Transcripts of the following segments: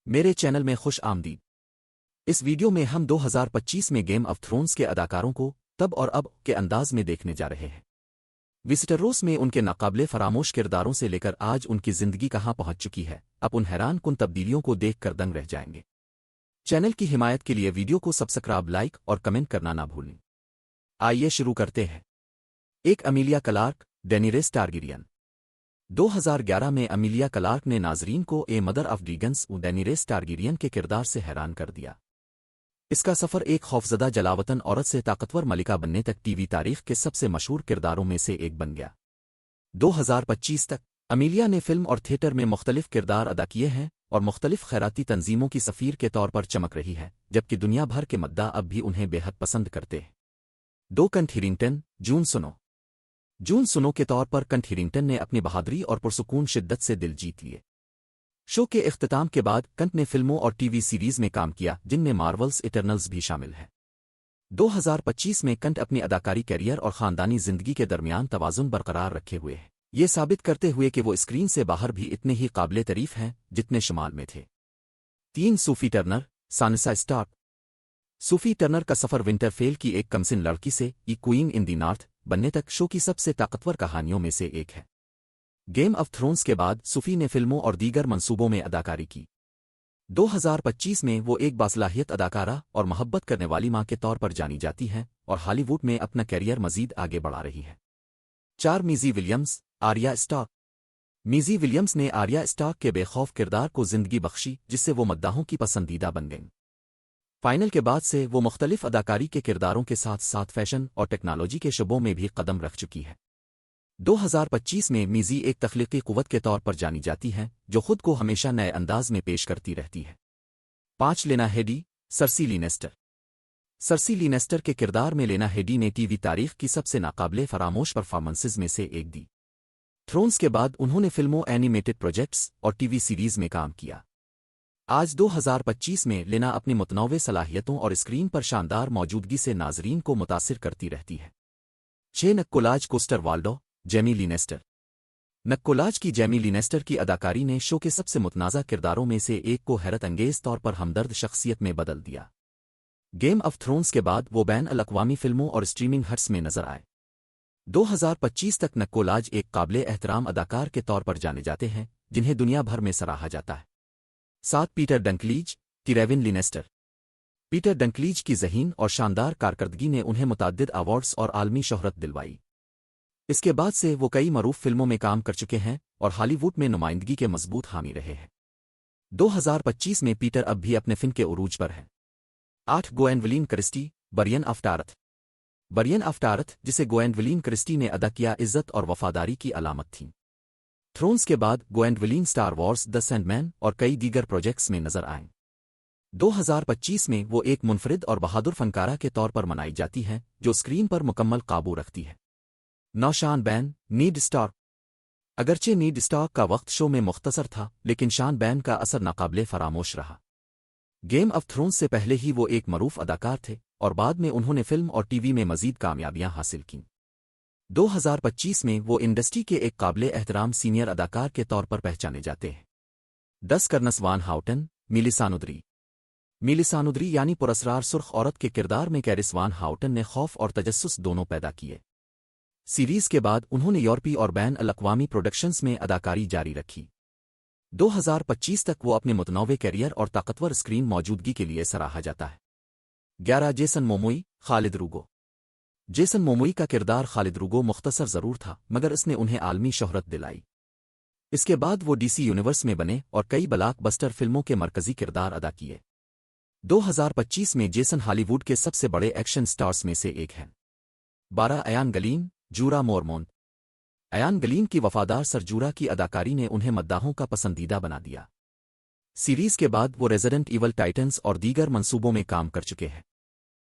میرے چینل میں خوش آمدید۔ اس ویڈیو میں ہم 2025 میں گیم آف تھرونز کے اداکاروں کو تب اور اب کے انداز میں دیکھنے جا رہے ہیں۔ ویسٹروس میں ان کے ناقابل فراموش کرداروں سے لے کر آج ان کی زندگی کہاں پہنچ چکی ہے، اب ان حیران کن تبدیلیوں کو دیکھ کر دنگ رہ جائیں گے۔ چینل کی حمایت کے لیے ویڈیو کو سبسکرائب، لائک اور کمنٹ کرنا نہ بھولیں۔ آئیے شروع کرتے ہیں۔ ایک امیلیا کلارک، ڈینیریس ٹارگیرین۔ 2011 میں امیلیا کلارک نے ناظرین کو اے مدر آف ڈریگنز ڈینیریس ٹارگیرین کے کردار سے حیران کر دیا۔ اس کا سفر ایک خوفزدہ جلاوطن عورت سے طاقتور ملکہ بننے تک ٹی وی تاریخ کے سب سے مشہور کرداروں میں سے ایک بن گیا۔ 2025 تک امیلیا نے فلم اور تھیٹر میں مختلف کردار ادا کیے ہیں اور مختلف خیراتی تنظیموں کی سفیر کے طور پر چمک رہی ہے، جبکہ دنیا بھر کے مداح اب بھی انہیں بے حد پسند کرتے ہیں۔ کنٹ ہیرنگٹن، جون سنو۔ جون سنو کے طور پر کنٹ ہیرنگٹن نے اپنی بہادری اور پرسکون شدت سے دل جیت لیے۔ شو کے اختتام کے بعد کنٹ نے فلموں اور ٹی وی سیریز میں کام کیا جن میں مارولز ایٹرنلز بھی شامل ہے۔ 2025 میں کنٹ اپنی اداکاری کیریئر اور خاندانی زندگی کے درمیان توازن برقرار رکھے ہوئے ہیں، یہ ثابت کرتے ہوئے کہ وہ اسکرین سے باہر بھی اتنے ہی قابل تعریف ہیں جتنے شمال میں تھے۔ 3 ٹرنر، سانسا اسٹارک۔ صوفی ٹرنر کا سفر ونٹر فیل کی ایک کمسن لڑکی سے کوئین ان دی نارتھ بننے تک شو کی سب سے طاقتور کہانیوں میں سے ایک ہے۔ گیم آف تھرونز کے بعد صوفی نے فلموں اور دیگر منصوبوں میں اداکاری کی۔ 2025 میں وہ ایک باصلاحیت اداکارہ اور محبت کرنے والی ماں کے طور پر جانی جاتی ہیں اور ہالی ووڈ میں اپنا کیریئر مزید آگے بڑھا رہی ہے۔ 4 میزی ولیمز، آریا اسٹارک۔ میزی ولیمز نے آریا اسٹارک کے بے خوف کردار کو زندگی بخشی جس سے وہ مداحوں کی پسندیدہ بن گئیں۔ فائنل کے بعد سے وہ مختلف اداکاری کے کرداروں کے ساتھ ساتھ فیشن اور ٹیکنالوجی کے شعبوں میں بھی قدم رکھ چکی ہے۔ 2025 میں میزی ایک تخلیقی قوت کے طور پر جانی جاتی ہے جو خود کو ہمیشہ نئے انداز میں پیش کرتی رہتی ہے۔ 5 لینا ہیڈی، سرسی لینسٹر۔ سرسی لینسٹر کے کردار میں لینا ہیڈی نے ٹی وی تاریخ کی سب سے ناقابل فراموش پرفارمنسز میں سے ایک دی۔ تھرونز کے بعد انہوں نے فلموں، اینیمیٹڈ پروجیکٹس اور ٹی وی سیریز میں کام کیا۔ آج 2025 میں لینا اپنی متنوع صلاحیتوں اور اسکرین پر شاندار موجودگی سے ناظرین کو متاثر کرتی رہتی ہے۔ 6 نکولاج کوسٹر والڈو، جیمی لینسٹر۔ نکولاج کی جیمی لینسٹر کی اداکاری نے شو کے سب سے متنازع کرداروں میں سے ایک کو حیرت انگیز طور پر ہمدرد شخصیت میں بدل دیا۔ گیم آف تھرونز کے بعد وہ بین الاقوامی فلموں اور اسٹریمنگ ہٹس میں نظر آئے۔ 2025 تک نکولاج ایک قابل احترام اداکار کے طور پر جانے جاتے ہیں جنہیں دنیا بھر میں سراہا جاتا ہے۔ 7 پیٹر ڈنکلیج، ٹیریون لینسٹر۔ پیٹر ڈنکلیج کی ذہین اور شاندار کارکردگی نے انہیں متعدد ایوارڈز اور عالمی شہرت دلوائی۔ اس کے بعد سے وہ کئی معروف فلموں میں کام کر چکے ہیں اور ہالی ووڈ میں نمائندگی کے مضبوط حامی رہے ہیں۔ 2025 میں پیٹر اب بھی اپنے فن کے عروج پر ہیں۔ 8 Gwendoline Christie, Brienne of Tarth. Brienne of Tarth, جسے گوینڈولین کرسٹی نے ادا کیا، عزت اور وفاداری کی علامت تھیں۔ تھرونز کے بعد گوینڈولین سٹار وارز، دی سینڈ مین اور کئی دیگر پروجیکٹس میں نظر آئیں۔ 2025 میں وہ ایک منفرد اور بہادر فنکارہ کے طور پر منائی جاتی ہیں جو اسکرین پر مکمل قابو رکھتی ہے۔ 9 شان بین، نیڈ اسٹارک۔ اگرچہ نیڈ اسٹارک کا وقت شو میں مختصر تھا لیکن شان بین کا اثر ناقابل فراموش رہا۔ گیم آف تھرونز سے پہلے ہی وہ ایک معروف اداکار تھے اور بعد میں انہوں نے فلم اور ٹی وی میں مزید کامیابیاں حاصل کیں۔ 2025 میں وہ انڈسٹری کے ایک قابل احترام سینئر اداکار کے طور پر پہچانے جاتے ہیں۔ 10 کرنس وان ہاؤٹن، میلیسانودری۔ میلیسانودری یعنی پراسرار سرخ عورت کے کردار میں کیرس وان ہاؤٹن نے خوف اور تجسس دونوں پیدا کیے۔ سیریز کے بعد انہوں نے یورپی اور بین الاقوامی پروڈکشنز میں اداکاری جاری رکھی۔ 2025 تک وہ اپنے متنوع کیریئر اور طاقتور اسکرین موجودگی کے لیے سراہا جاتا ہے۔ 11 جیسن موموئی، خالد روگو۔ جیسن موموئی کا کردار خالد روگو مختصر ضرور تھا مگر اس نے انہیں عالمی شہرت دلائی۔ اس کے بعد وہ ڈی سی یونیورس میں بنے اور کئی بلاک بسٹر فلموں کے مرکزی کردار ادا کیے۔ 2025 میں جیسن ہالی ووڈ کے سب سے بڑے ایکشن سٹارز میں سے ایک ہیں۔ 12 ایان گلین، جورا مورمونٹ۔ ایان گلین کی وفادار سرجورا کی اداکاری نے انہیں مداحوں کا پسندیدہ بنا دیا۔ سیریز کے بعد وہ ریزیڈنٹ ایول ٹائٹنز اور دیگر منصوبوں میں کام کر چکے ہیں۔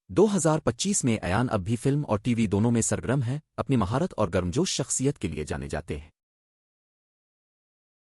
2025 میں ایان اب بھی فلم اور ٹی وی دونوں میں سرگرم ہیں، اپنی مہارت اور گرمجوش شخصیت کے لیے جانے جاتے ہیں۔